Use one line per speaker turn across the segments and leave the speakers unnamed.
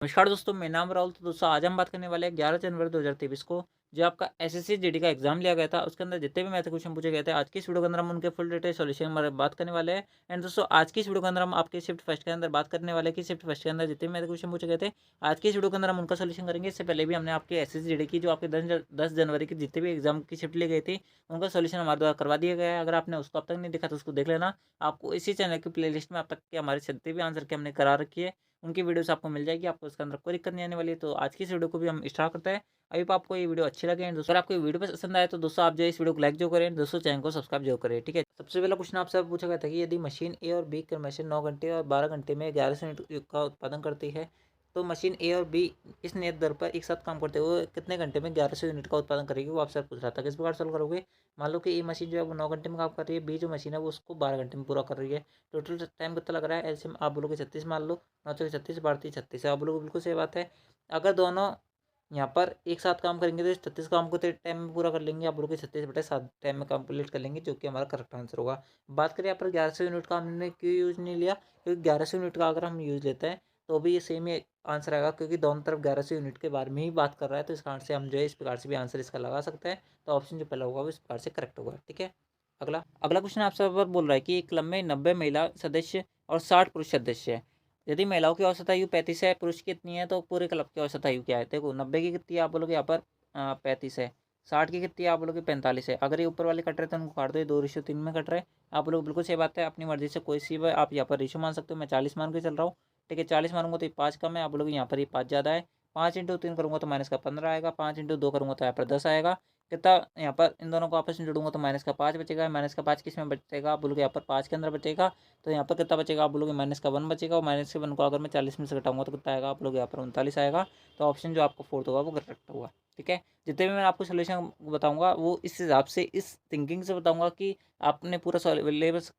नमस्कार दोस्तों, मेरा नाम राहुल। तो दोस्तों आज हम बात करने वाले हैं 11 जनवरी 2023 को जो आपका एसएससी जीडी का एग्जाम लिया गया था, उसके अंदर जितने भी मैथ क्वेश्चन पूछे गए थे, आज की इस वीडियो के अंदर हम उनके फुल डिटेल सॉल्यूशन हमारे बात करने वाले हैं। एंड दोस्तों आज की इस वीडियो के अंदर हम आपके शिफ्ट फर्स्ट के अंदर बात करने वाले हैं कि शिफ्ट फर्स्ट के अंदर जितने भी मैथ क्वेश्चन पूछे गए थे, आज की इस वीडियो के अंदर हम उनका सोल्यूशन करेंगे। इससे पहले भी हमने आपके एसएससी जीडी की जो आपके 10 जनवरी की जितने भी एग्जाम की शिफ्ट ली गई थी, उनका सोल्यूशन हमारे द्वारा करवा दिया गया है। अगर आपने उसको अब तक नहीं देखा तो उसको देख लेना। आपको इसी चैनल की प्ले में अब तक के हमारे जितने भी आंसर के हमने करा रखी है, उनकी वीडियोस आपको मिल जाएगी। आपको उसके अंदर कोई दिक्कत नहीं आने वाली है। तो आज की इस वीडियो को भी हम स्टार्ट करते हैं। अभी तो आपको ये वीडियो अच्छी लगे एंड दोस्तों अगर आपको ये वीडियो पसंद आए तो दोस्तों आप जो है इस वीडियो को लाइक जो करें, दोस्तों चैनल को सब्सक्राइब जो करें। ठीक है, सबसे पहला क्वेश्चन आपसे पूछा गया था कि यदि मशीन ए और बी क्रमशः 9 घंटे और 12 घंटे में 1100 यूनिट का उत्पादन करती है, तो मशीन ए और बी इस नियत दर पर एक साथ काम करते हुए कितने घंटे में 1100 यूनिट का उत्पादन करेगी, वो आपसे पूछ रहा था। किस प्रकार सॉल्व करोगे? मान लो कि ए मशीन जो है वो 9 घंटे में काम कर रही है, बी जो मशीन है वो उसको 12 घंटे में पूरा कर रही है। टोटल टाइम कितना लग रहा है? ऐसे आप बोलोगे 36 मान लो। 9 × 36 = 36 है। आप लोग बिल्कुल सही बात है। अगर दोनों यहाँ पर एक साथ काम करेंगे तो इस 36 काम को टाइम में पूरा कर लेंगे। आप लोग 36/7 टाइम में कंप्लीट कर लेंगे, जो कि हमारा करेक्ट आंसर होगा। बात करें यहाँ पर 1100 यूनिट का हमने क्यों यूज़ नहीं लिया, क्योंकि 1100 यूनिट का अगर हम यूज़ लेते हैं तो भी ये सेम ही आंसर आएगा, क्योंकि दोनों तरफ 1100 यूनिट के बारे में ही बात कर रहा है। तो इस कारण से हम जो है इस प्रकार से भी आंसर इसका लगा सकते हैं। तो ऑप्शन जो पहला होगा वो इस प्रकार से करेक्ट होगा। ठीक है, अगला अगला क्वेश्चन आपसे बोल रहा है कि एक क्लब में 90 महिला सदस्य और 60 पुरुष सदस्य है। यदि महिलाओं की औसत आयु 35 है, पुरुष की कितनी है, तो पूरे क्लब की औसत आयु क्या है? देखो 90 की कितनी है, आप बोलोगे यहाँ पर 35 है। 60 की कितनी है, आप बोलोगे 45 है। अगर ये ऊपर वाले कट रहे तो उनको काट दो, ये 2:3 में कट रहे हैं। आप लोग बिल्कुल सही बात है, अपनी मर्जी से कोई सी भी आप यहाँ पर रेशियो मान सकते हो। मैं 40 मान के चल रहा हूँ। ठीक है, 40 मारूंगा तो ये 5 कम है। आप लोग यहाँ पर ये 5 ज़्यादा है। 5 × 3 करूँगा तो माइनस का 15 आएगा। 5 × 2 करूँगा तो यहाँ पर 10 आएगा। कितना यहाँ पर इन दोनों को आपस में जोड़ूंगा तो माइनस का 5 बचेगा। माइनस का 5 किस में बचेगा? आप बोलोगे यहाँ पर 5 के अंदर बचेगा। तो यहाँ पर कितना बचेगा? आप बोलोगे माइनस का 1 बचेगा। और माइनस के 1 को अगर मैं 40 में से घटाऊंगा तो कितना आएगा? आप लोग यहाँ पर 39 आएगा। तो ऑप्शन जो आपको फोर्थ होगा वो करेक्ट होगा। ठीक है, जितने भी मैं आपको सोल्यूशन बताऊंगा वो इस हिसाब से, इस थिंकिंग से बताऊंगा कि आपने पूरा सिलेबस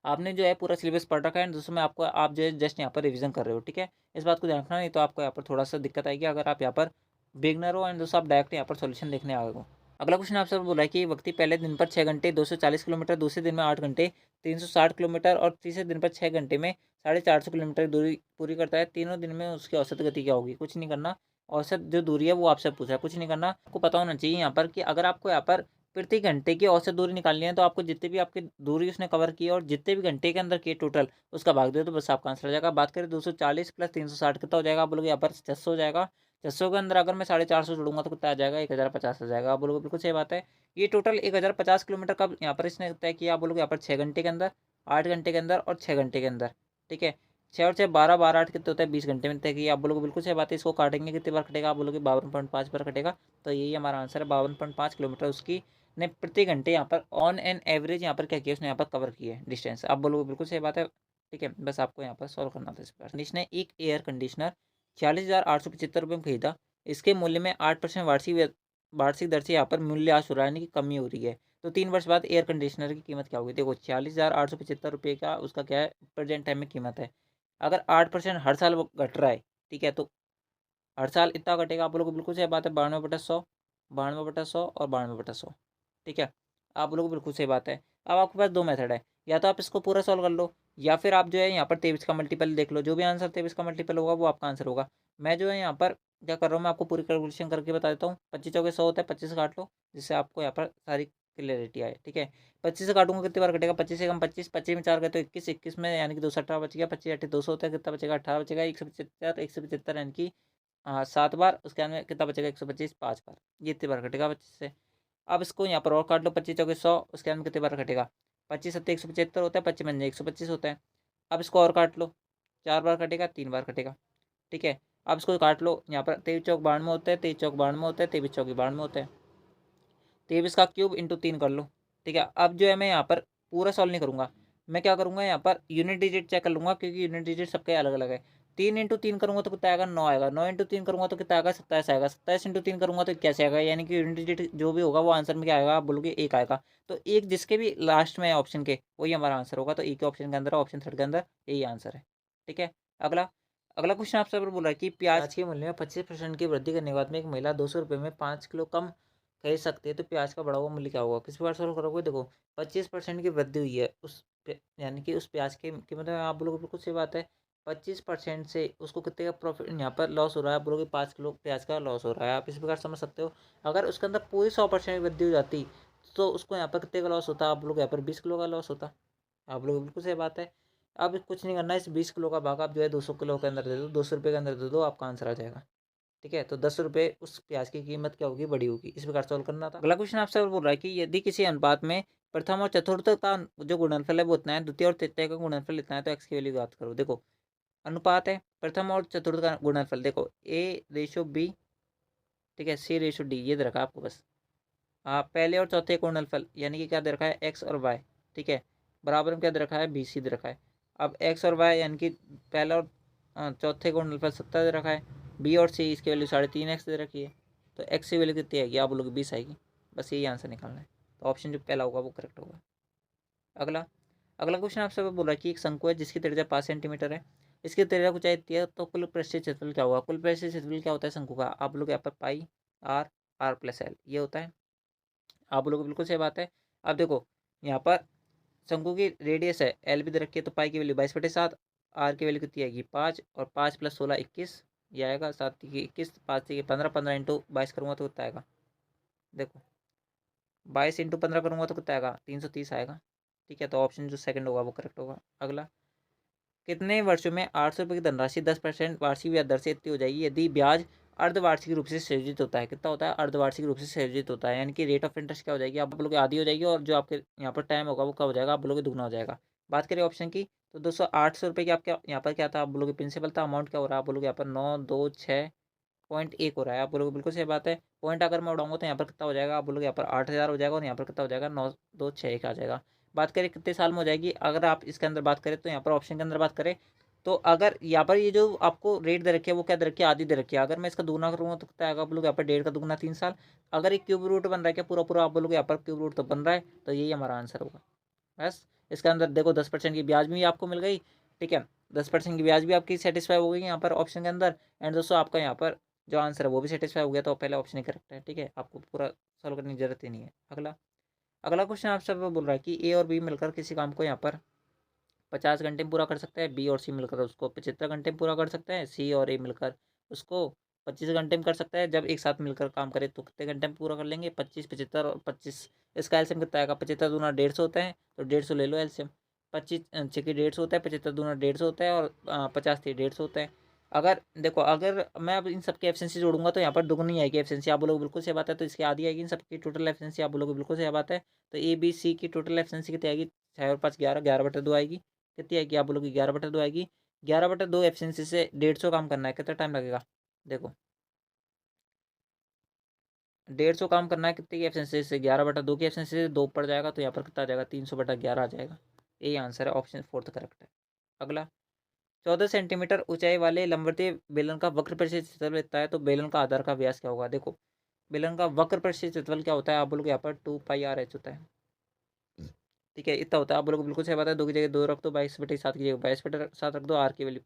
आपने जो है पूरा सिलेबस पढ़ रखा है। दोस्तों में आपको आप जो है जस्ट यहाँ पर रिवीजन कर रहे हो। ठीक है, इस बात को ध्यान रखना, नहीं तो आपको यहाँ पर थोड़ा सा दिक्कत आएगी अगर आप यहाँ पर बिगनर हो एंड दोस्तों आप डायरेक्ट यहाँ पर सॉल्यूशन देखने आए हो। अगला क्वेश्चन आपसे बोला है कि व्यक्ति पहले दिन पर 6 घंटे 240 किलोमीटर, दूसरे दिन में 8 घंटे 360 किलोमीटर और तीसरे दिन पर 6 घंटे में 450 किलोमीटर दूरी पूरी करता है। तीनों दिन में उसकी औसत गति क्या होगी? कुछ नहीं करना। औसत जो दूरी है वो आपसे पूछा है, कुछ नहीं करना। आपको पता होना चाहिए यहाँ पर कि अगर आपको यहाँ पर प्रति घंटे की औसत दूरी निकालनी है, तो आपको जितने भी आपकी दूरी उसने कवर की है और जितने भी घंटे के अंदर किए टोटल, उसका भाग दे तो बस आपका आंसर हो जाएगा। बात करें 240 + 360 कितना हो जाएगा? आप बोलोगे यहाँ पर 600 हो जाएगा। 600 के अंदर अगर मैं 450 जोड़ूंगा तो कितना आ जाएगा? 1050 आ जाएगा। आप बोलोगे बिल्कुल सही बात है। ये टोटल 1050 किलोमीटर का यहाँ पर इसने तय किया। आप बोलोगे यहाँ पर 6 घंटे के अंदर, 8 घंटे के अंदर और 6 घंटे के अंदर। ठीक है, 6 और 6 12, 12 8 कितने होता है? 20 घंटे में तय किया। आप बोलोगे बिल्कुल सही बात है। इसको काटेंगे कितनी बार कटेगा? आप बोलोगे 52.5 बार कटेगा। तो यही हमारा आंसर है, 52.5 किलोमीटर उसकी ने प्रति घंटे यहाँ पर ऑन एन एवरेज यहाँ पर क्या किया उसने यहाँ पर कवर किया है डिस्टेंस। आप बोलोगे बिल्कुल सही बात है। ठीक है, बस आपको यहाँ पर सॉल्व करना था इस प्रकार। इसने एक एयर कंडीशनर 46,875 रुपये में खरीदा। इसके मूल्य में 8% वार्षिक वार्षिक दर से यहाँ पर मूल्य आज हो रहा है, यानी कि कमी हो रही है। तो 3 वर्ष बाद एयर कंडीशनर की कीमत क्या होगी? देखो 46,875 रुपये का उसका क्या है, प्रेजेंट टाइम में कीमत है। अगर 8% हर साल वो घट रहा है, ठीक है, तो हर साल इतना घटेगा। आप लोग को बिल्कुल सही बात है, 92/100, 92/100 और 92/100। ठीक है, आप लोग को बिल्कुल सही बात है। अब आपके पास दो मेथड है, या तो आप इसको पूरा सॉल्व कर लो, या फिर आप जो है यहाँ पर 23 का मल्टीपल देख लो। जो भी आंसर 23 का मल्टीपल होगा वो आपका आंसर होगा। मैं जो है यहाँ पर क्या कर रहा हूँ, मैं आपको पूरी कैलकुलेशन करके बता देता हूँ। 25 चौके 100 होता है, 25 से काट लो, जिससे आपको यहाँ पर सारी क्लियरिटी आए। ठीक है, 25 से काटूंगा कितनी बार कटेगा? 25 से कम 25, 25 में 4 गए तो 21, 21 में यानी कि 218 बच गया। 25 8 200 होता है, कितना बचेगा? 18 बचेगा। 175, 175 यानी कि 7 बार। उसके अंदर कितना बचेगा? 125 5 बार। ये इतनी बार कटेगा 25 से। अब इसको यहाँ पर और काट लो, 25 चौके 100, उसके अंदर कितनी बार कटेगा? 25 7 175 होता है, 25 बन जाए 125 होता है। अब इसको और काट लो, 4 बार कटेगा, 3 बार कटेगा। ठीक है, अब इसको काट लो, यहाँ पर 23 चौक 92 होता है, 23 चौक 92 होता है, 23 चौक 92 होता है। 23 का क्यूब इंटू 3 कर लो। ठीक है, अब जो है मैं यहाँ पर पूरा सॉल्व नहीं करूँगा, मैं क्या करूँगा यहाँ पर यूनिट डिजिट चेक कर लूँगा, क्योंकि यूनिट डिजिट सबके अलग अलग है। 3 × 3 करूँगा तो कितना आएगा? 9 आएगा। 9 × 3 करूँगा तो कितना आएगा? 27 आएगा। 27 × 3 करूँगा तो कैसे आएगा? यानी कि यूनिट डिजिट जो भी होगा वो आंसर में क्या आएगा? आप बोलोगे 1 आएगा। तो एक जिसके भी लास्ट में ऑप्शन के, वही हमारा आंसर होगा। तो एक के ऑप्शन के अंदर, ऑप्शन थर्ड के अंदर यही आंसर है। ठीक है, अगला अगला क्वेश्चन आपसे बोल रहा है कि प्याज के मूल्य में 25% की वृद्धि करने के बाद में एक महिला 200 रुपये में 5 किलो कम खरीद सकते हैं, तो प्याज का बढ़ा हुआ मूल्य क्या होगा? किस प्रकार सॉल्व करोगे? देखो 25% की वृद्धि हुई है उस यानी कि उस प्याज की कीमत में। आप बोलोगे बिल्कुल सही बात है। 25% से उसको कितने का प्रॉफिट यहाँ पर लॉस हो रहा है, आप बोलोगे 5 किलो प्याज का लॉस हो रहा है। आप इस प्रकार समझ सकते हो। अगर उसके अंदर पूरी 100% वृद्धि हो जाती तो उसको यहाँ पर कितने का लॉस होता, आप लोग यहाँ पर 20 किलो का लॉस होता। आप लोग बिल्कुल सही बात है। अब कुछ नहीं करना, इस 20 किलो का भाग आप जो है 200 किलो के अंदर दे दो, 200 रुपये के अंदर दे दो, आपका आंसर आ जाएगा। ठीक है, तो 10 रुपये उस प्याज की कीमत क्या होगी, बड़ी होगी। इस प्रकार सॉल्व करना था। अगला क्वेश्चन आपसे बोल रहा है कि यदि किसी अनुपात में प्रथम और चतुर्थ का जो गुणनफल है वो इतना है, द्वितीय और तृतीय का गुणनफल इतना है, तो एक्स की वैल्यू ज्ञात करो। देखो अनुपात है, प्रथम और चतुर्थ का गुणनफल देखो A/B, ठीक है, C/D, ये दे रखा है आपको बस। पहले और चौथे का गुणनफल यानी कि क्या दे रखा है, एक्स और वाई। ठीक है, बराबर में क्या दे रखा है, BC दे रखा है। अब एक्स और वाई यानी कि पहला और चौथे का गुणनफल 70 दे रखा है। B और C इसकी वैल्यू 3.5x दे रखी है। तो एक्स की वैल्यू कितनी आएगी, आप बोलोगे 20 आएगी। बस यही आंसर निकालना है। तो ऑप्शन जो पहला होगा वो करेक्ट होगा। अगला अगला क्वेश्चन आपसे बोल रहा है कि एक शंकु है जिसकी त्रिज्या 5 सेंटीमीटर है, इसकी त्रिज्या कुछ आती है, तो कुल पृष्ठीय क्षेत्रफल क्या होगा। कुल पृष्ठीय क्षेत्रफल क्या होता है शंकु का, आप लोग यहाँ पर पाई R+L ये होता है। आप लोग बिल्कुल सही बात है। अब देखो यहाँ पर शंकु की रेडियस है L भी दे रखी है, तो पाई की वैल्यू 22/7, आर की वैल्यू कितनी आएगी 5, और 5 + 16 21, ये आएगा 7 की 21, 5 की 15, 15 इंटू 22 करूँगा तो कितना आएगा, देखो 22 इंटू 15 करूँगा तो कितना आएगा, 330 आएगा। ठीक है, तो ऑप्शन जो सेकंड होगा वो करेक्ट होगा। अगला कितने वर्षों में 800 रुपये की धनराशि 10% वार्षिक ब्याज दर से इतनी हो जाएगी यदि ब्याज अर्धवार्षिक रूप से सृजित होता है। कितना होता है, अर्धवार्षिक रूप से सृजित होता है, यानी कि रेट ऑफ इंटरेस्ट क्या हो जाएगी, आप लोग आधी हो जाएगी, और जो आपके यहाँ पर टाइम होगा वो क्या हो जाएगा, आप लोग दुगना हो जाएगा। बात करें ऑप्शन की, तो 800 रुपये की आपके यहाँ पर क्या था, आप बोलोगे प्रिंसिपल था, अमाउंट क्या हो रहा है, आप बोलोगे यहाँ पर 926.1 हो रहा है। आप बोलोगे बिल्कुल सही बात है। पॉइंट अगर मैं उड़ाऊंगा तो यहाँ पर कितना हो जाएगा, आप बोलोगे यहाँ पर 8,000 हो जाएगा, और यहाँ पर कितना हो जाएगा 9,261 आ जाएगा। बात करें कितने साल में हो जाएगी, अगर आप इसके अंदर बात करें तो यहाँ पर ऑप्शन के अंदर बात करें तो अगर यहाँ पर ये जो आपको रेट दे रखी है वो क्या दे रखी है, आधी दे रखी है। अगर मैं इसका दुगना करूँगा तो कितना आएगा, आप लोग यहाँ पर 1.5 का दुगना 3 साल। अगर एक क्यूब रूट बन रहा है क्या पूरा पूरा, आप बोलोगे यहाँ पर क्यूब रूट तो बन रहा है, तो यही हमारा आंसर होगा। बस इसके अंदर देखो 10% की ब्याज भी आपको मिल गई। ठीक है, 10% की ब्याज भी आपकी सेटिस्फाई हो गई यहाँ पर ऑप्शन के अंदर। एंड दोस्तों आपका यहाँ पर जो आंसर है वो भी सेटिस्फाई हो गया, तो पहले ऑप्शन ही करेक्ट है। ठीक है, आपको पूरा सॉल्व करने की जरूरत ही नहीं है। अगला अगला क्वेश्चन आपसे बोल रहा है कि A और B मिलकर किसी काम को यहाँ पर 50 घंटे में पूरा कर सकता है, B और C मिलकर उसको 75 घंटे में पूरा कर सकता है, C और A मिलकर उसको 25 घंटे में कर सकता है। जब एक साथ मिलकर काम करे तो कितने घंटे में पूरा कर लेंगे, 25, 75 और 25। इसका एलसीएम कितना आएगा, 75 दूना 150 होता है, तो 150 ले लो एलसीएम। 25 6 की 150 होता है, 75 दूना 150 होता है, और 50 थी 150 होता है। अगर देखो अगर मैं अब इन सबकी एफिशिएंसी जोड़ूंगा तो यहाँ पर दुगनी आएगी एफिशिएंसी, आप लोग बिल्कुल सही बात है। तो इसकी आधी आएगी इन सबकी टोटल एफिशिएंसी, आप लोग बिल्कुल सही बात है। तो A B C की टोटल एफिशिएंसी कितनी आएगी, 6 और 5 11, 11/2 आएगी। कितनी आएगी, आप बोलोगे 11/2 आएगी। 11/2 एफिशिएंसी से 150 काम करना है, कितना टाइम लगेगा, देखो 150 काम करना है, कितनी की एफिशिएंसी से, 11/2 की एफिशिएंसी से 2 पड़ जाएगा, तो यहाँ पर कितना आ जाएगा, 300/11 आ जाएगा। यही आंसर है, ऑप्शन फोर्थ करेक्ट है। अगला 14 सेंटीमीटर ऊंचाई वाले लंबवतीय बेलन का वक्र परिक्षेत्र क्षेत्रफल इतना है, तो बेलन का आधार का व्यास क्या होगा। देखो बेलन का वक्र परिक्षेत्र क्षेत्रफल क्या होता है, आप बोलोगे यहाँ पर 2πr/h होता है। ठीक है, इतना होता है, आप लोग बिल्कुल सही बात है। 2 की जगह 2 रख दो, 22/7 की जगह 22/7 रख दो, आर की वैल्यू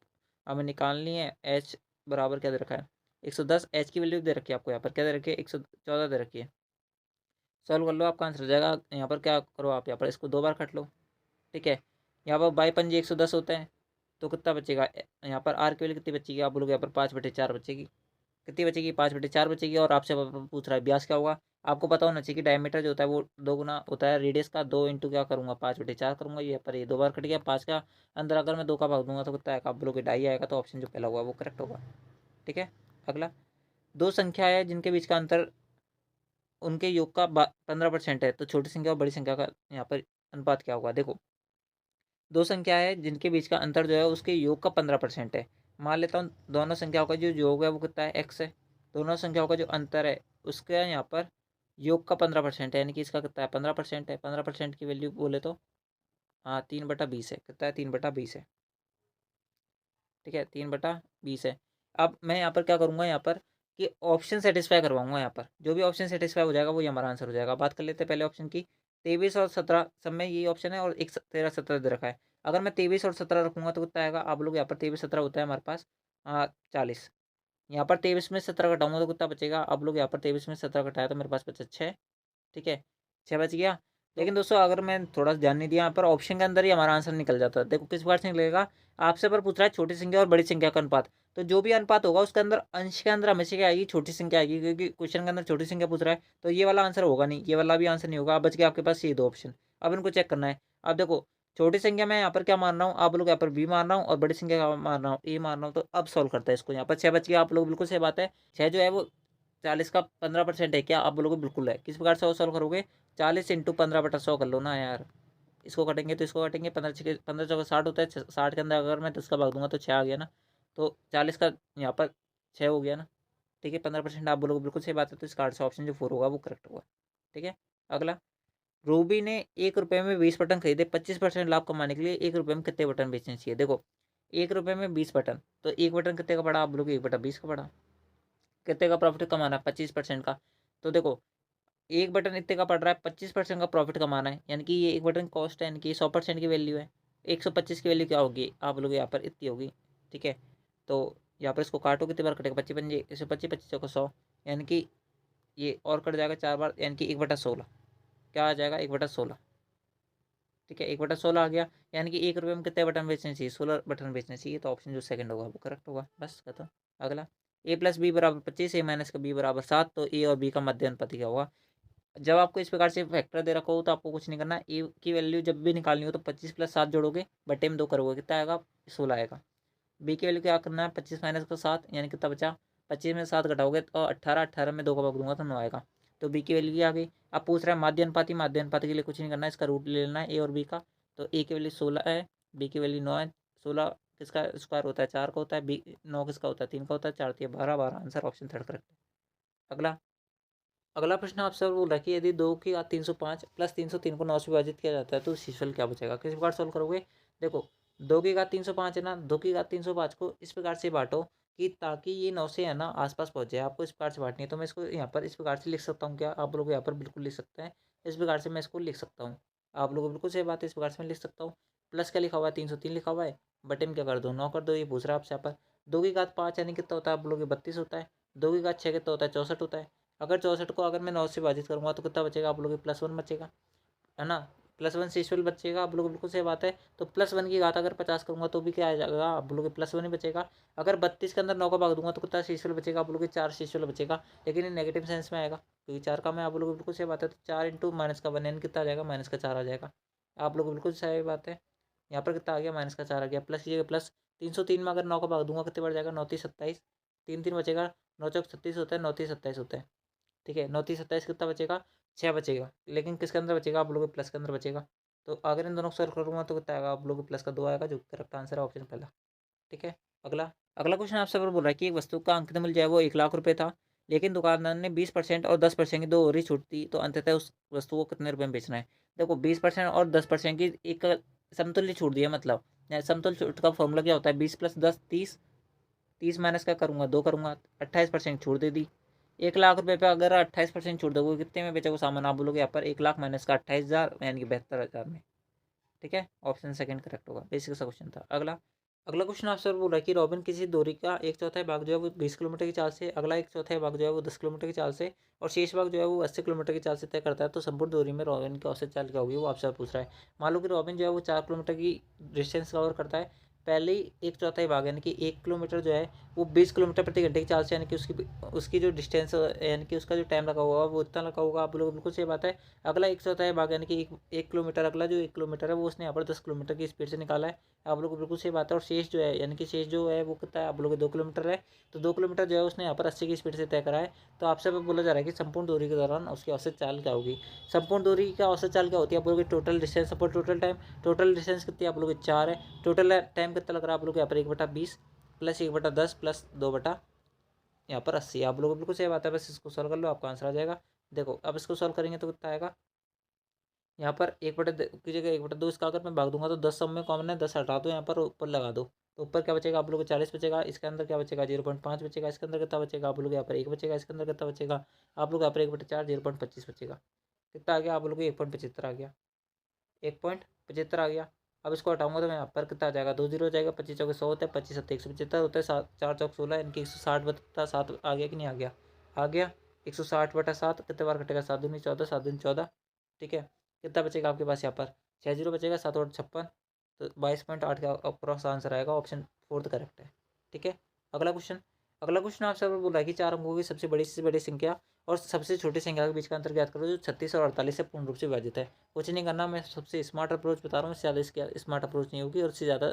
हमें निकालनी है। एच बराबर क्या दे रखा है, 110। एच की वैल्यू दे रखी है आपको यहाँ पर क्या दे रखी है, 114 दे रखी है। सॉल्व कर लो, आपका आंसर हो जाएगा। यहाँ पर क्या करो, आप यहाँ पर इसको 2 बार कट लो। ठीक है, यहाँ पर बाई पंजी 110 होता है, तो कितना बचेगा, यहाँ पर आर की वैल्यू कितनी बचेगी, आप बोलोगे यहाँ पर 5/4 बचेगी। कितनी बचेगी, 5/4 बचेगी। और आपसे पूछ रहा है ब्यास क्या होगा, आपको पता होना चाहिए कि डायमीटर जो होता है वो 2 गुना होता है रेडियस का, 2 इंटू क्या करूँगा 5/4 करूँगा। ये पर ये 2 बार कट गया, 5 का अंदर अगर मैं 2 का भाग दूंगा तो कितना आएगा, आप बोलोगे 2.5 आएगा। तो ऑप्शन जो पहला हुआ वो करेक्ट होगा। ठीक है, अगला दो संख्या है जिनके बीच का अंतर उनके योग का 15% है, तो छोटी संख्या और बड़ी संख्या का यहाँ पर अनुपात क्या होगा। देखो दो संख्या है जिनके बीच का अंतर जो है उसके योग का 15% है। मान लेता हूँ दोनों संख्याओं का जो योग है वो कितना है, x है। दोनों संख्याओं का जो अंतर है उसका यहाँ पर योग का 15% है, यानी कि इसका कितना है 15% है। 15% की वैल्यू बोले तो हाँ 3/20 है। कितना है, 3/20 है। ठीक है, 3/20 है। अब मैं यहाँ पर क्या करूँगा, यहाँ पर कि ऑप्शन सेटिस्फाई करवाऊंगा। यहाँ पर जो भी ऑप्शन सेटिस्फाई हो जाएगा वही हमारा आंसर हो जाएगा। बात कर लेते हैं पहले ऑप्शन की। 23 और 17 सब में यही ऑप्शन है, और एक 13 17 दे रखा है। अगर मैं 23 और 17 रखूँगा तो कितना आएगा, आप लोग यहाँ पर 23 17 होता है हमारे पास 40। यहाँ पर 23 में 17 घटाऊंगा तो कितना बचेगा, आप लोग यहाँ पर 23 में 17 घटाया तो मेरे पास बचा 6। ठीक है, 6 बच गया। लेकिन दोस्तों अगर मैं थोड़ा सा ध्यान नहीं दिया, यहाँ पर ऑप्शन के अंदर ही हमारा आंसर निकल जाता है। देखो किस बार से निकलेगा, आपसे पर पूछ रहा है छोटी संख्या और बड़ी संख्या का अनुपात। तो जो भी अनुपात होगा उसके अंदर अंश के अंदर हमेशा क्या आएगी, छोटी संख्या आएगी, क्योंकि क्वेश्चन के अंदर छोटी संख्या पूछ रहा है। तो ये वाला आंसर होगा नहीं, ये वाला भी आंसर नहीं होगा। अब बच गया आपके पास ये दो ऑप्शन। अब इनको चेक करना है। अब देखो छोटी संख्या में यहाँ पर क्या मान रहा हूँ, आप लोग यहाँ पर बी मान रहा हूँ, और बड़ी संख्या का मान रहा हूँ ए मान रहा हूँ। तो अब सॉल्व करता है इसको। यहाँ पर 6 बच गया। आप लोग बिल्कुल सही बात है, 6 जो है वो 40 का 15% है क्या, आप बोलोगे बिल्कुल है। किस प्रकार से सॉल्व करोगे, 40 इंटू 15/100 कर लो ना यार। इसको कटेंगे तो इसको कटेंगे, 15 60 होता है, 60 के अंदर अगर मैं 10 का भाग दूंगा तो 6 आ गया ना। तो 40 का यहाँ पर 6 हो गया ना। ठीक है, 15% आप बोलोगे बिल्कुल सही बात है। तो इसका आंसर ऑप्शन जो 4 होगा वो करेक्ट होगा। ठीक है, अगला। रूबी ने 1 रुपये में 20 बटन खरीदे, 25% लाभ कमाने के लिए 1 रुपये में कितने बटन बेचने चाहिए। देखो 1 रुपये में 20 बटन, तो एक बटन कितने का पड़ा, आप बोलोगे 1/20 का पड़ा। कितने का प्रॉफिट कमाना है, 25% का। तो देखो एक बटन इतने का पड़ रहा है, 25% का प्रॉफिट कमाना है, यानी कि ये एक बटन कॉस्ट है, यानी कि 100% की वैल्यू है। 125 की वैल्यू क्या होगी, आप लोग यहाँ पर इतनी होगी। ठीक है, तो यहाँ पर इसको काटो, कितने बार कटेगा, 25 इसे 25 25 को 100, यानी कि ये और कट जाएगा 4 बार, यानी कि 1/16 क्या आ जाएगा, 1/16। ठीक है, 1/16 आ गया, यानी कि 1 रुपये में कितने बटन बेचने चाहिए, 16 बटन बेचने चाहिए। तो ऑप्शन जो सेकंड होगा वो करेक्ट होगा। बस खत्म। अगला, ए प्लस बी बराबर 25, ए माइनस का बी बराबर 7, तो ए और बी का मध्य अनुपात क्या होगा। जब आपको इस प्रकार से फैक्टर दे रखा हो तो आपको कुछ नहीं करना। ए की वैल्यू जब भी निकालनी हो तो 25 + 7 जोड़ोगे, बटे में 2 करोगे, कितना आएगा, 16 आएगा। बी की वैल्यू क्या करना है, 25 माइनस का 7, यानी कितना बचा, 25 में 7 घटाओगे तो 18, 18 में 2 का भाग दूंगा तो 9 आएगा। तो बी की वैल्यू की आ गई। अब पूछ रहा है माध्य अनुपाती, माध्य अनुपाती के लिए कुछ नहीं करना है, इसका रूट ले लेना है ए और बी का। तो ए की वैल्यू 16 है, बी की वैल्यू 9 है। 16 किसका स्क्वायर होता है, 4 का होता है, बी 9 किसका होता है, 3 का होता है, 4 3 12 12, आंसर ऑप्शन थर्ड करेक्ट है। अगला, अगला प्रश्न आपसे बोल रहा है कि यदि 2 की घात 305 प्लस 303 को 9 से विभाजित किया जाता है तो शेषफल क्या बचेगा। किस प्रकार सॉल्व करोगे, देखो 2 की घात 305 है ना, 2 की घात 305 को इस प्रकार से बांटो कि ताकि ये 9 से है ना आसपास पहुंच जाए। आपको इस प्रकार से बांटनी है, तो मैं इसको यहाँ पर इस प्रकार से लिख सकता हूँ क्या, आप लोग यहाँ पर बिल्कुल लिख सकते हैं। इस प्रकार से मैं इसको लिख सकता हूँ। आप लोग बिल्कुल सही बात है, इस प्रकार से मैं लिख सकता हूँ। प्लस क्या लिखा हुआ है, 303 लिखा हुआ है, बटे में क्या कर दो, 9 कर दो, ये पूछ रहा है आपसे यहाँ पर। 2 की घात 5 यानी कितना होता है, आप लोग 32 होता है। 2 की घात 6 कितना होता है, 64 होता है। अगर 64 को अगर मैं 9 से विभाजित करूँगा तो कितना बचेगा, आप लोग +1 बचेगा, है ना। +1 शेषफल बचेगा, आप लोग बिल्कुल सही बात है। तो +1 की घात अगर 50 करूँगा तो भी क्या आ जाएगा, आप लोग +1 ही बचेगा। अगर 32 के अंदर 9 का भाग दूंगा तो कितना शेषफल बचेगा, आप लोग 4 शेषफल बचेगा। लेकिन ये नेगेटिव सेंस में आएगा क्योंकि 4 का मैं, आप लोग बिल्कुल सही बात है। तो 4 इंटू -1 यानी कितना आ जाएगा, -4 आ जाएगा। आप लोग बिल्कुल सही बात है। यहाँ पर कितना आ गया, -4 आ गया। प्लस कीजिएगा, प्लस 303 में अगर 9 का भाग दूंगा कितने बढ़ जाएगा, 9 3 27, 3 3 बचेगा, 9 चौक 36 होता है, 9 3 27 होता है। ठीक है, 9 3 27 कितना बचेगा, 6 बचेगा। लेकिन किसके अंदर बचेगा, आप लोगों के प्लस के अंदर बचेगा। तो अगर इन दोनों को सॉल्व करूँगा तो कितना आएगा, आप लोगों के प्लस का 2 आएगा, जो करेक्ट आंसर है ऑप्शन पहला। ठीक है, अगला। अगला क्वेश्चन आपसे बोल रहा है कि एक वस्तु का अंकित मूल्य जो है वो 1 लाख रुपये था, लेकिन दुकानदार ने 20% और 10% की दो और ही छूट दी, तो अंततः उस वस्तु को कितने रुपए में बेचना है। देखो 20% और 10% की एक समतुल्य छूट दी है, मतलब समतुल्य छूट का फॉर्मूला क्या होता है, 20 + 10 30, 30 माइनस क्या करूँगा, 2 करूँगा, 28% छूट दे दी। 1 लाख रुपये पे अगर 28% छूट दोगे कितने में बेचोगे सामान, आप बोलोगे यहाँ पर 1 लाख माइनस का 28,000 यानी कि 72,000 में। ठीक है, ऑप्शन सेकंड करेक्ट होगा। बेसिक सा क्वेश्चन था। अगला, अगला क्वेश्चन आपसे बोल रहा है कि रॉबिन किसी दूरी का 1/4 भाग जो है वो 20 किलोमीटर की चाल से, अगला 1/4 भाग जो है वो 10 किलोमीटर की चाल से, और शेष भाग जो है वो 80 किलोमीटर की चाल से तय करता है, तो संपूर्ण दूरी में रॉबिन की औसत चाल क्या होगी, वो आपसे पूछ रहा है। मान लो कि रॉबिन जो है वो 4 किलोमीटर की डिस्टेंस कवर करता है। पहले ही 1/4 भाग यानी कि 1 किलोमीटर जो है वो 20 किलोमीटर प्रति घंटे की चाल से, यानी कि उसकी उसकी जो डिस्टेंस यानी कि उसका जो टाइम लगा हुआ वो इतना लगा होगा, आप लोग बिल्कुल सही बात है। अगला 1/4 भाग यानी कि एक किलोमीटर, अगला जो 1 किलोमीटर है वो उसने यहाँ पर 10 किलोमीटर की स्पीड से निकाला है, आप लोग को बिल्कुल सही बात है। और शेष जो है यानी कि शेष जो है वो कितना है, आप लोग 2 किलोमीटर है। तो 2 किलोमीटर जो है उसने यहाँ पर 80 की स्पीड से तय करा है। तो आपसे बोला जा रहा है कि संपूर्ण दूरी के दौरान उसकी औसत चाल क्या होगी। संपूर्ण दूरी का औसत चाल क्या होती है, आप लोग total distance upon total time. Total distance कितनी है, आप लोग 4 है। टोटल टाइम कितना लग रहा है, आप लोग यहाँ पर 1/20 प्लस 1/10 प्लस 2 यहाँ पर 80, आप लोग बिल्कुल सही बात है। बस इसको सॉल्व कर लो, आपका आंसर आ जाएगा। देखो अब इसको सॉल्व करेंगे तो कितना आएगा, यहाँ पर 1/2 की जगह 1/2 इसका अगर मैं भाग दूंगा तो 10 सब में कॉमन है, 10 हटा दो, यहाँ पर ऊपर लगा दो। तो ऊपर क्या बचेगा, आप लोग को 40 बचेगा। इसके अंदर क्या बचेगा, 0.5 बचेगा। इसके अंदर कितना बचेगा, आप लोग यहाँ पर 1 बचेगा। इसके अंदर कितना बचेगा, आप लोग यहाँ पर 1/4 0.25 बचेगा। कितना आ गया, आप लोग को 1.75 आ गया, 1.75 आ गया। अब इसको हटाऊंगा तो मैं यहाँ पर कितना आ जाएगा, 2 जीरो हो जाएगा। 25 चौके 100 होता है, 25 सत्ते 175 होता है, 4 चौक 16 इनकी 160 बता 7 आ गया कि नहीं आ गया, आ गया। 160/7 कितने बार कटेगा, 7 दूनी 14, 7 दूनी 14। ठीक है, कितना बचेगा आपके पास यहाँ पर, 6 जीरो बचेगा, 7 और 56, तो 22.8 का अप्रॉक्स आंसर आएगा, ऑप्शन 4 करेक्ट है। ठीक है, अगला क्वेश्चन आपसे बोला है कि 4 अंकों की सबसे बड़ी संख्या और सबसे छोटी संख्या के बीच का अंतर ज्ञात करो जो 36 और 48 से पूर्ण रूप से विभाजित है। कुछ नहीं करना, मैं सबसे स्मार्ट अप्रोच बता रहा हूँ, इससे ज़्यादा इसकी स्मार्ट अप्रोच नहीं होगी और इससे ज़्यादा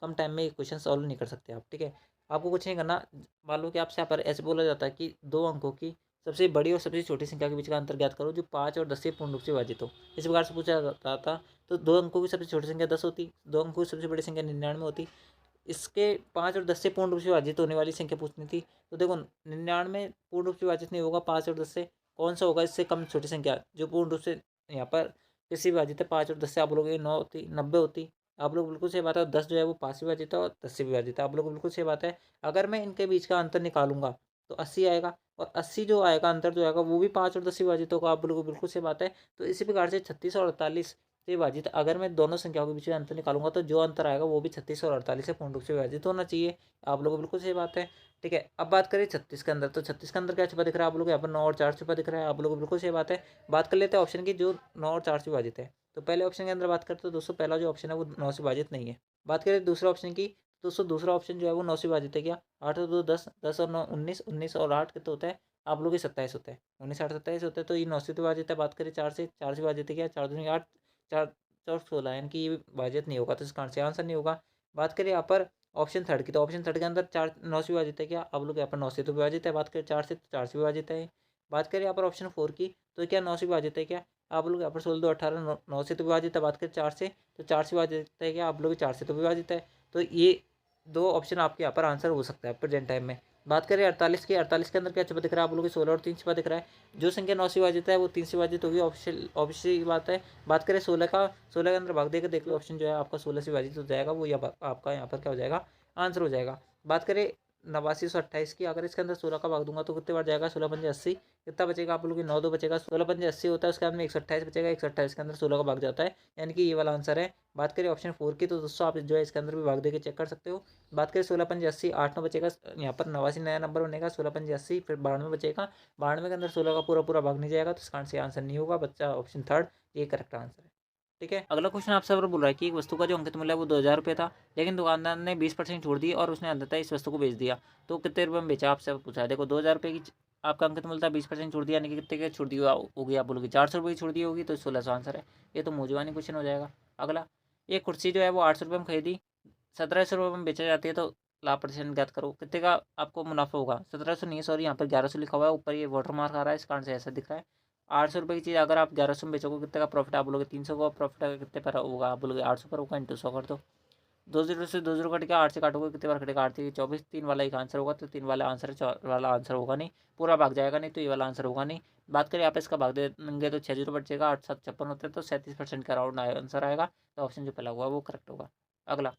कम टाइम में ये क्वेश्चन सॉल्व नहीं कर सकते आप। ठीक है, आपको कुछ नहीं करना। मान लो कि आपसे यहाँ पर ऐसे बोला जाता है कि 2 अंकों की सबसे बड़ी और सबसे छोटी संख्या के बीच का अंतर ज्ञात करो जो 5 और 10 से पूर्ण रूप से विभाजित हो। इस प्रकार से पूछा जाता था। तो 2 अंकों की सबसे छोटी संख्या 10 होती, 2 अंकों की सबसे बड़ी संख्या 99 होती। इसके 5 और 10 से पूर्ण रूप से विभाजित होने वाली संख्या पूछनी थी। तो देखो 99 पूर्ण रूप से विभाजित नहीं होगा 5 और 10 से, कौन सा होगा इससे कम छोटी संख्या जो पूर्ण रूप से यहाँ पर किसी विभाजित है 5 और 10 से, आप बोलोगे 9 होती, 90 होती। आप लोग बिल्कुल सही बात है, 10 जो है वो 5 से विभाजित है और 10 से विभाजित है, आप लोग बिल्कुल सही बात है। अगर मैं इनके बीच का अंतर निकालूंगा तो 80 आएगा, और 80 जो आएगा अंतर जो आएगा वो भी 5 और 10 से विभाजित होगा, आप लोग बिल्कुल सही बात है। तो इसी प्रकार से 36 और 48 से विभाजित, अगर मैं दोनों संख्याओं के बीच में अंतर निकालूंगा तो जो अंतर आएगा वो भी 36 और 48 से पूर्ण रूप से विभाजित होना चाहिए। आप लोगों को बिल्कुल सही बात है। ठीक है, अब बात करें 36 के अंदर, तो 36 के अंदर क्या छुपा दिख रहा है आप लोग, यहाँ पर 9 और 4 छुपा दिख रहा है, आप लोगों को बिल्कुल सही बात है। बात कर लेते हैं ऑप्शन की जो 9 और 4 से विभाजित है। तो पहले ऑप्शन के अंदर बात करते तो दोस्तों पहला जो ऑप्शन है वो 9 से विभाजित नहीं है। बात करें दूसरे ऑप्शन की, तो दोस्तों दूसरा ऑप्शन जो है वो 9 से विभाजित है क्या, 8 और 2 10, 10 और 9 19, 19 और 8 कितना होता है आप लोग 27 होता है, 19 8 27 होता है, तो ये 9 से विभाजित है। बात करें 4 से विभाजित है क्या, 4 दूनी 8, 4 और 16, यानी कि ये विभाजित नहीं होगा, तो इसका आंसर नहीं होगा। बात करें यहाँ पर ऑप्शन थर्ड की, तो ऑप्शन थर्ड के अंदर 4 9 से विभाजित है क्या, अब लोग यहाँ पर 9 से तो विभाजित है। बात करें 4 से, तो 4 से विभाजित है। बात करें यहाँ पर ऑप्शन 4 की, तो क्या 9 से विभाजित है क्या, आप लोग यहाँ पर 16 2 18 9 से तो विभाजित है। बात करें 4 से, तो 4 से विभाजित है क्या, आप लोग 4 से तो विभाजित है। तो ये 2 ऑप्शन आपके यहाँ पर आंसर हो सकता है प्रेजेंट टाइम में। बात करें 48 की, 48 के अंदर क्या छुपा दिख रहा है आप लोगों को, 16 और 3 छुपा दिख रहा है। जो संख्या 9 से विभाजित है वो 3 से विभाजित होगी, ऑब्वियसली बात है। बात करें 16 का, 16 के अंदर भाग देकर देख लो, ऑप्शन जो है आपका 16 से विभाजित हो जाएगा, वो आपका यहाँ पर क्या हो जाएगा, आंसर हो जाएगा। बात करें 8928 की, अगर इसके अंदर 16 का भाग दूंगा तो कितने बार जाएगा, 16 पंजे 80, कितना बचेगा आप लोग की 9 2 बचेगा, 16 पंजे 80 होता है, उसके बाद में 128 बचेगा, 128 के अंदर 16 का भाग जाता है, यानी कि ये वाला आंसर है। बात करें ऑप्शन 4 की, तो दोस्तों आप जो है इसके अंदर भी भाग देकर चेक कर सकते हो। बात करें 16 पंजे 80, 8 9 बचेगा, यहाँ पर 89 नया नंबर बनेगा, 16 पंजे 80, फिर 92 बचेगा, 92 के अंदर 16 का पूरा भाग नहीं जाएगा, तो इसका आंसर नहीं होगा बच्चा, ऑप्शन थर्ड ये करेक्ट आंसर है। ठीक है, अगला क्वेश्चन आपसे बोल रहा है कि एक वस्तु का जो अंकित मूल्य है वो 2000 रुपये था, लेकिन दुकानदार ने 20% छोड़ दी और उसने अंततः इस वस्तु को बेच दिया, तो कितने रुपये में बेचा, आपसे पूछा है। देखो 2000 रुपये की आपका अंकित मूल्य था, 20% छोड़ दिया, यानी कि कितने के छोड़ दी होगी, आप बोलोगे 400 रुपये की छोड़ दी होगी, तो 1600 आंसर है। ये तो मौजवानी क्वेश्चन हो जाएगा। अगला, एक कुर्सी जो है वो 800 रुपये में खरीदी, 1700 रुपये में बेचा जाती है, तो लाभ प्रतिशत ज्ञात करो, कितने का आपको मुनाफा होगा। 1700 नहीं है, सॉरी, यहाँ पर 1100 लिखा हुआ है, ऊपर ये वाटर मार्क आ रहा है, इस कारण से ऐसा दिख रहा है। 800 रुपये की चीज़ अगर आप 1100 में बेचोगे, कितने का प्रॉफिट, आप बोलोगे 300 का प्रॉफिट है, कितने पर होगा, आप बोलोगे 800 पर होगा, इंटू 100 कर दो। 2 0 से 2 0 कट गया, 8 से काटोगे कितने बार कटेगा, 8 से 24, 3 वाला एक आंसर होगा, तो 3 वाला आंसर है, 4 वाला आंसर होगा नहीं, पूरा भाग जाएगा नहीं, तो ये वाला आंसर होगा नहीं। बात करें आप इसका भाग दे देंगे तो 6 0 बचेगा, 8 7 56 होते हैं, तो 37% का राउंड आंसर आएगा, तो ऑप्शन जो पहला हुआ वो करेक्ट होगा। अगला,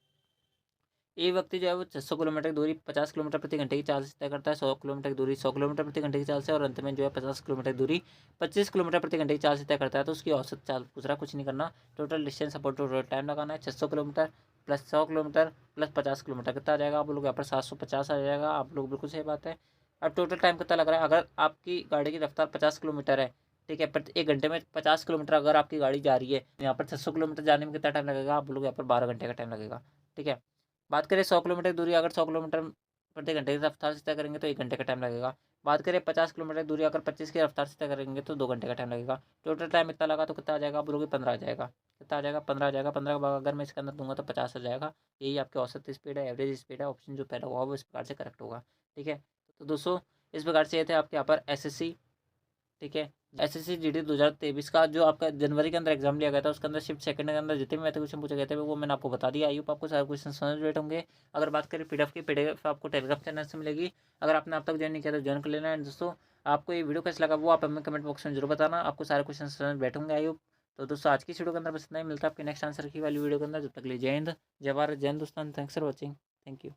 एक व्यक्ति जो है वो 600 किलोमीटर की दूरी 50 किलोमीटर प्रति घंटे की चाल से तय करता है, 100 किलोमीटर की दूरी 100 किलोमीटर प्रति घंटे की चाल से, और अंत में जो है 50 किलोमीटर की दूरी 25 किलोमीटर प्रति घंटे की चाल से तय करता है, तो उसकी औसत चाल पूछ रहा है, कुछ नहीं करना, total distance upon total time लगाना है। 600 kilometre plus 100 kilometre plus 50 kilometre कितना आ जाएगा, आप लोग यहाँ पर 750 आ जाएगा, आप लोग बिल्कुल सही बात है। अब टोटल टाइम कितना लग रहा है, अगर आपकी गाड़ी की रफ्तार 50 किलोमीटर है, ठीक है, प्रति 1 घंटे में 50 किलोमीटर अगर आपकी गाड़ी जा रही है, यहाँ पर 600 किलोमीटर जाने में कितना टाइम लगेगा, आप लोग यहाँ पर 12 घंटे का टाइम लगेगा। ठीक है, बात करें 100 किलोमीटर की दूरी अगर 100 किलोमीटर प्रति घंटे की रफ्तार से तय करेंगे तो 1 घंटे का टाइम लगेगा। बात करें 50 किलोमीटर की दूरी अगर 25 की रफ्तार से तय करेंगे तो 2 घंटे का टाइम लगेगा। टोटल टाइम इतना लगा तो कितना आ जाएगा, आप बोलोगे 15 आ जाएगा, कितना आ जाएगा, 15 आ जाएगा। 15 का भाग अगर मैं इसके अंदर दूंगा तो 50 आ जाएगा। यही आपकी औसत स्पीड है, एवरेज स्पीड है, ऑप्शन जो पहला होगा वो इस प्रकार से करेक्ट होगा। ठीक है, तो दोस्तों इस प्रकार से ये थे आपके यहाँ पर एसएससी, ठीक है, एसएससी जीडी 2023 का जो आपका जनवरी के अंदर एग्जाम लिया गया था, उसके अंदर शिफ्ट सेकंड के अंदर जितने भी मैथ क्वेश्चन पूछे गए थे वो मैंने आपको बता दिया। आई होप आपको सारे क्वेश्चन समझ बैठे होंगे। अगर बात करें पीडीएफ की, पीडीएफ आपको टेलीग्राम चैनल से मिलेगी, अगर आपने अब तक ज्वाइन नहीं किया तो ज्वाइन कर लेना। एंड दोस्तों आपको ये वीडियो कैसा लगा वो आप हमें कमेंट बॉक्स में जरूर बताना, आपको सारे क्वेश्चन समझ बैठे होंगे। I hope. तो दोस्तों आज की वीडियो के अंदर बस इतना ही, मिलता है आपके नेक्स्ट आंसर की वाली वीडियो के अंदर। जब तक लिए जय हिंद, जय भारत, जय Hindustan. Thanks for watching, thank you.